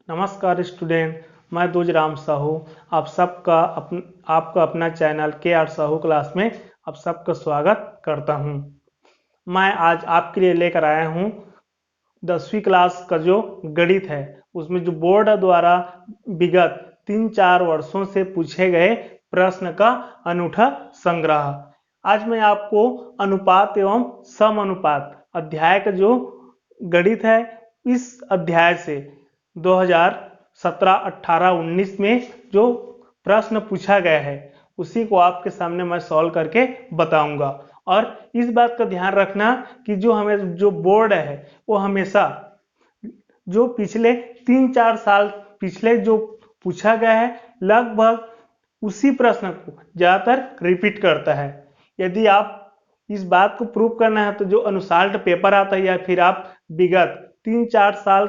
नमस्कार स्टूडेंट, मैं दूजराम साहू आपका अपना चैनल KR साहू क्लास में आप सबका स्वागत करता हूं। मैं आज आपके लिए लेकर आया हूं 10वीं क्लास का जो गणित है उसमें जो बोर्ड द्वारा विगत 3-4 वर्षों से पूछे गए प्रश्न का अनूठा संग्रह। आज मैं आपको अनुपात एवं समानुपात अध्याय का जो गणित है इस अध्याय से 2017, 18, 19 में जो प्रश्न पूछा गया है उसी को आपके सामने मैं सॉल्व करके बताऊंगा। और इस बात का ध्यान रखना कि जो बोर्ड है वो हमेशा जो पिछले 3-4 साल पिछले जो पूछा गया है लगभग उसी प्रश्न को ज्यादातर रिपीट करता है। यदि आप इस बात को प्रूव करना है तो जो अनुसाल्ट पेपर आता है या फिर आप विगत 3-4 साल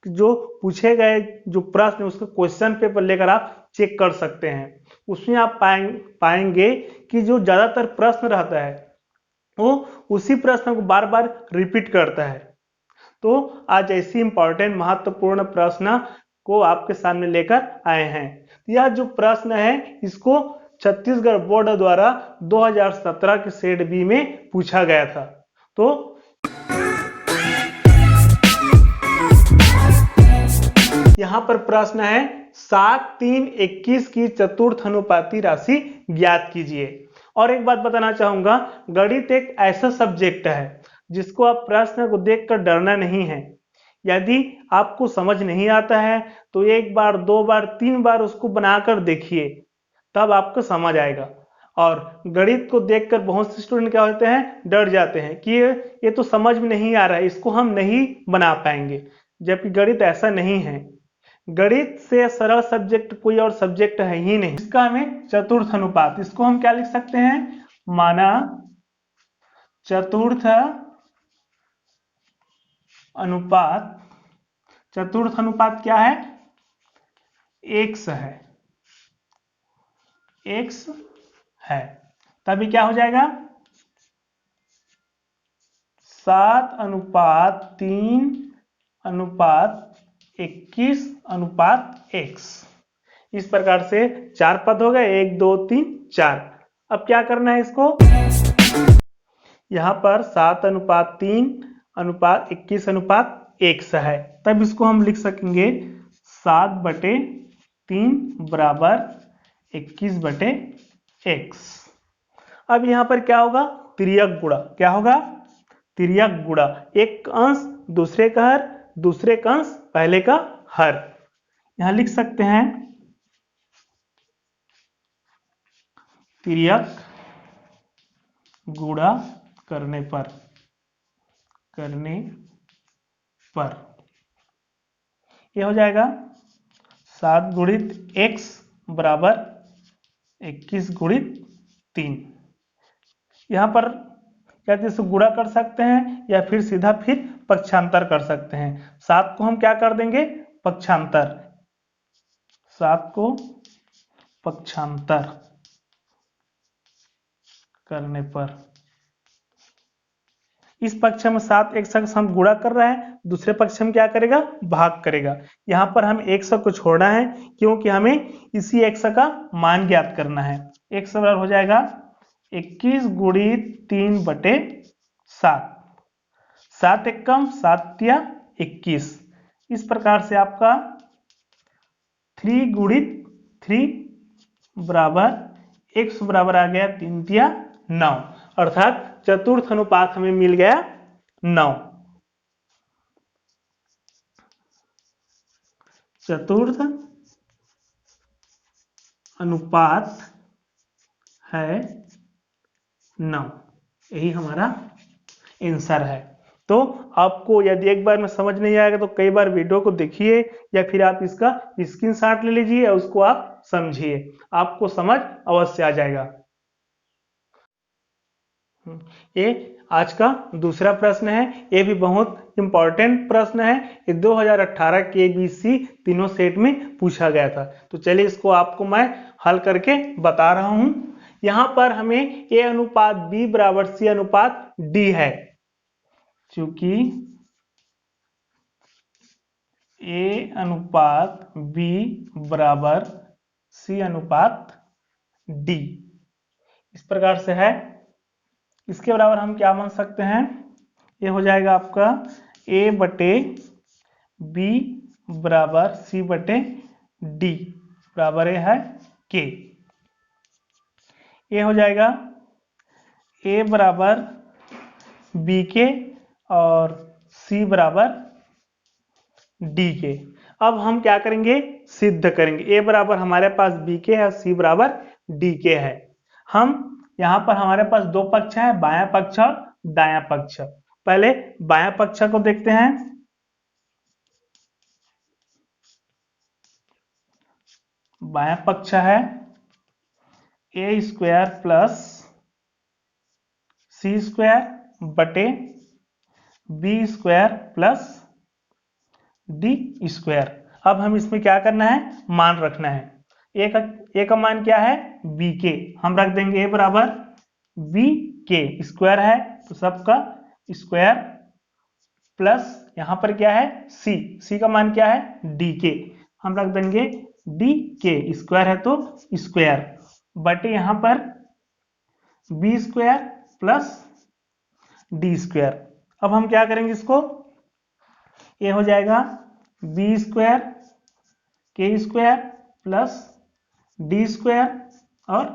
जो पूछे गए जो प्रश्न उसका क्वेश्चन पेपर लेकर आप चेक कर सकते हैं। उसमें आप पाएंगे कि जो ज्यादातर प्रश्न रहता है वो उसी प्रश्न को बार बार रिपीट करता है। तो आज ऐसी इंपॉर्टेंट महत्वपूर्ण प्रश्न को आपके सामने लेकर आए हैं। यह जो प्रश्न है इसको छत्तीसगढ़ बोर्ड द्वारा 2017 के सेट बी में पूछा गया था। तो यहाँ पर प्रश्न है 7, 3, 21 की चतुर्थ अनुपाती राशि ज्ञात कीजिए। और एक बात बताना चाहूंगा, गणित एक ऐसा सब्जेक्ट है जिसको आप प्रश्न को देखकर डरना नहीं है। यदि आपको समझ नहीं आता है तो एक बार, 2 बार, 3 बार उसको बनाकर देखिए, तब आपको समझ आएगा। और गणित को देखकर बहुत से स्टूडेंट क्या होते हैं, डर जाते हैं कि ये तो समझ में नहीं आ रहा है, इसको हम नहीं बना पाएंगे। जबकि गणित ऐसा नहीं है। गणित से सरल सब्जेक्ट कोई और सब्जेक्ट है ही नहीं। इसका हमें चतुर्थ अनुपात, इसको हम क्या लिख सकते हैं, माना चतुर्थ अनुपात। चतुर्थ अनुपात क्या है, x है, x है। तभी क्या हो जाएगा 7:3:21:x। इस प्रकार से 4 पद हो गए, 1, 2, 3, 4। अब क्या करना है इसको, यहां पर 7:3:21:x है। तब इसको हम लिख सकेंगे 7/3 बराबर 21/x। अब यहां पर क्या होगा, तिर्यक गुणा। क्या होगा, तिर्यक गुणा। एक अंश दूसरे का हर, दूसरे का अंश पहले का हर। यहां लिख सकते हैं तिर्यक गुणा करने पर यह हो जाएगा 7 गुणित x बराबर 21 गुणित 3। यहां पर क्या इसको गुणा कर सकते हैं या फिर सीधा फिर पक्षांतर कर सकते हैं। 7 को हम क्या कर देंगे, पक्षांतर। 7 को पक्षांतर करने पर इस पक्ष में 7 एक साथ हम गुणा कर रहे हैं, दूसरे पक्ष में क्या करेगा, भाग करेगा। यहां पर हम 100 को छोड़ना है क्योंकि हमें इसी 100 का मान ज्ञात करना है। 100 बराबर हो जाएगा 21 गुणित 3/7। 7 एकम 7 या 21। इस प्रकार से आपका 3 गुणित 3 बराबर 100 बराबर आ गया 3 या 9, अर्थात चतुर्थ अनुपात हमें मिल गया 9। चतुर्थ अनुपात है 9, यही हमारा आंसर है। तो आपको यदि एक बार में समझ नहीं आएगा तो कई बार वीडियो को देखिए या फिर आप इसका स्क्रीनशॉट ले लीजिए और उसको आप समझिए, आपको समझ अवश्य आ जाएगा। ये आज का दूसरा प्रश्न है। ये भी बहुत इंपॉर्टेंट प्रश्न है। ये 2018 के ABC तीनों सेट में पूछा गया था। तो चलिए इसको आपको मैं हल करके बता रहा हूं। यहां पर हमें A अनुपात B बराबर C अनुपात D है। चूंकि ए अनुपात बी बराबर सी अनुपात डी, इस प्रकार से है। इसके बराबर हम क्या मान सकते हैं, ये हो जाएगा आपका ए बटे बी बराबर सी बटे डी बराबर ये है के। ये हो जाएगा ए बराबर बी के और सी बराबर डी के। अब हम क्या करेंगे, सिद्ध करेंगे। ए बराबर हमारे पास बी के है, सी बराबर डी के है। हम यहाँ पर हमारे पास दो पक्ष है, बायां पक्ष और दायां पक्ष। पहले बायां पक्ष को देखते हैं। बायां पक्ष है a square plus c square बटे b square plus d square. अब हम इसमें क्या करना है, मान रखना है। ए का मान क्या है, बी के, हम रख देंगे ए बराबर बी के स्क्वायर है तो सबका स्क्वायर प्लस यहाँ पर क्या है सी का मान क्या है डी के, हम रख देंगे डी के स्क्वायर है तो स्क्वायर बटे यहाँ पर b square plus d square. अब हम क्या करेंगे इसको, ये हो जाएगा b square k square plus d square और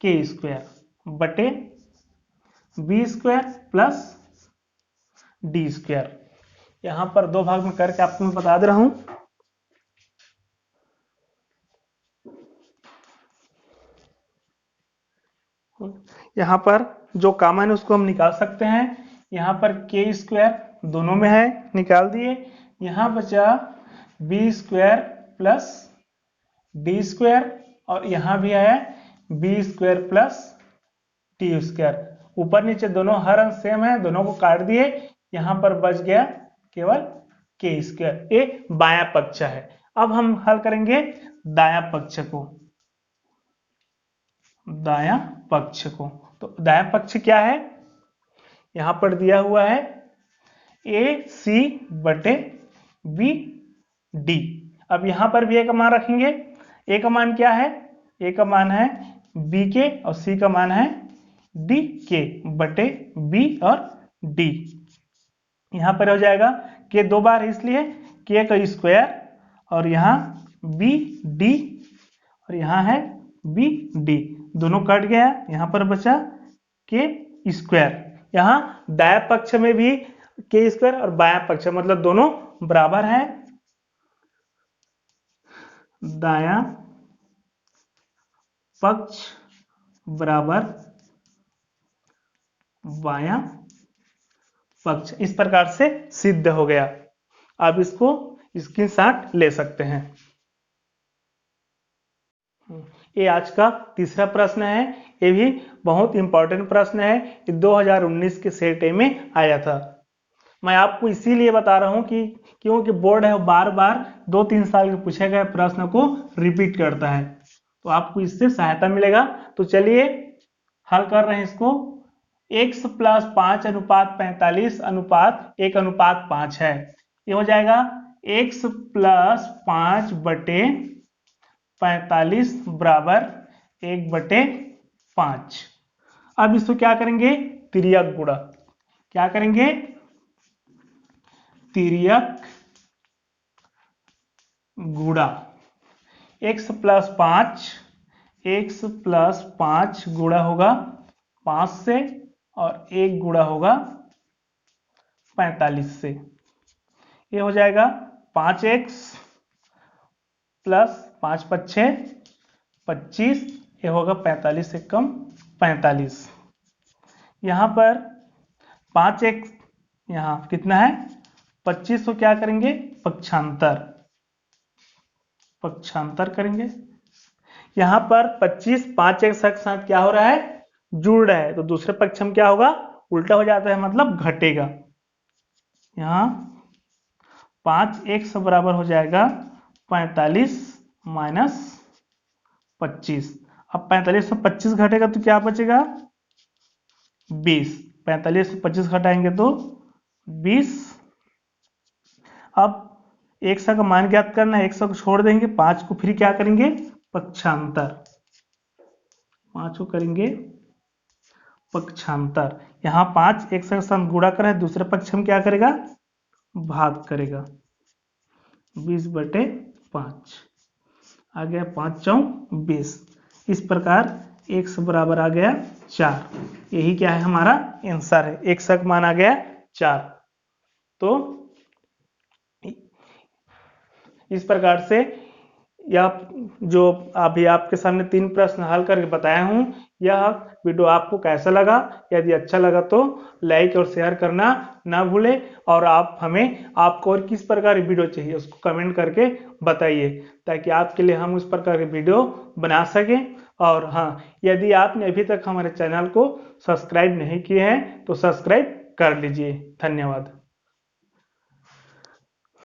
के स्क्वायर बटे b square plus d square. यहां पर दो भाग में करके आपको मैं बता दे रहा हूं। यहां पर जो कॉमन है उसको हम निकाल सकते हैं। यहां पर के स्क्वायर दोनों में है, निकाल दिए। यहां बचा b square plus d square और यहां भी है b square plus t square. ऊपर नीचे दोनों हर अंक सेम है, दोनों को काट दिए। यहां पर बच गया केवल के स्क्वायर। ये बायां पक्ष है। अब हम हल करेंगे दायां पक्ष को। दायां पक्ष को तो दायां पक्ष क्या है, यहां पर दिया हुआ है ए सी बटे बी डी। अब यहां पर भी ए का मान रखेंगे। ए का मान क्या है, ए का मान है बी के और सी का मान है डी के बटे बी और डी। यहां पर हो जाएगा के दो बार इसलिए के का स्क्वायर और यहां बी डी और यहां है बी डी, दोनों कट गया। यहां पर बचा के स्क्वायर। यहां दायां पक्ष में भी के स्क्वायर और बायां पक्ष मतलब दोनों बराबर है। दायां पक्ष बराबर बायां पक्ष, इस प्रकार से सिद्ध हो गया। आप इसको स्क्रीनशॉट ले सकते हैं। ये आज का तीसरा प्रश्न है। ये भी बहुत इंपॉर्टेंट प्रश्न है। ये 2019 के सेट ए में आया था। मैं आपको इसीलिए बता रहा हूं कि क्योंकि बोर्ड है बार बार 2-3 साल के पूछे गए प्रश्न को रिपीट करता है, तो आपको इससे सहायता मिलेगा। तो चलिए हल कर रहे हैं इसको। x प्लस 5 अनुपात 45 अनुपात 1 अनुपात 5 है। ये हो जाएगा x प्लस 5 बटे 45 बराबर 1 बटे 5। अब इसको क्या करेंगे, तिर्यक गुणा। क्या करेंगे, तिर्यक गुणा। x प्लस 5 गुणा होगा 5 से और 1 गुणा होगा 45 से। ये हो जाएगा 5x प्लस 5 पच्छे 25, ये होगा 45 से कम 45। यहां पर 5x यहां कितना है 25 को क्या करेंगे पक्षांतर करेंगे। यहां पर 25 5x के साथ क्या हो रहा है जुड़ रहा है, तो दूसरे पक्ष में क्या होगा उल्टा हो जाता है मतलब घटेगा। यहां 5x बराबर हो जाएगा 45 माइनस 25। अब 45 से 25 घटेगा तो क्या बचेगा 20। 45 से 25 घटाएंगे तो 20। अब 100 का मान ज्ञात करना है, 100 को छोड़ देंगे, 5 को फिर क्या करेंगे, पक्षांतर, 5 को करेंगे पक्षांतर। यहाँ 5 100 के साथ गुणा कर है, दूसरे पक्ष में क्या करेगा, भाग करेगा, 20/5 आ गया, 5 × 20। इस प्रकार x बराबर आ गया 4। यही क्या है, हमारा आंसर है, x का मान आ गया 4। तो इस प्रकार से यह जो अभी आपके सामने 3 प्रश्न हल करके बताया हूं, यह वीडियो आपको कैसा लगा, यदि अच्छा लगा तो लाइक और शेयर करना ना भूलें, और आप हमें आपको और किस प्रकार की वीडियो चाहिए उसको कमेंट करके बताइए, ताकि आपके लिए हम उस प्रकार की वीडियो बना सकें। और हाँ, यदि आपने अभी तक हमारे चैनल को सब्सक्राइब नहीं किए हैं तो सब्सक्राइब कर लीजिए। धन्यवाद।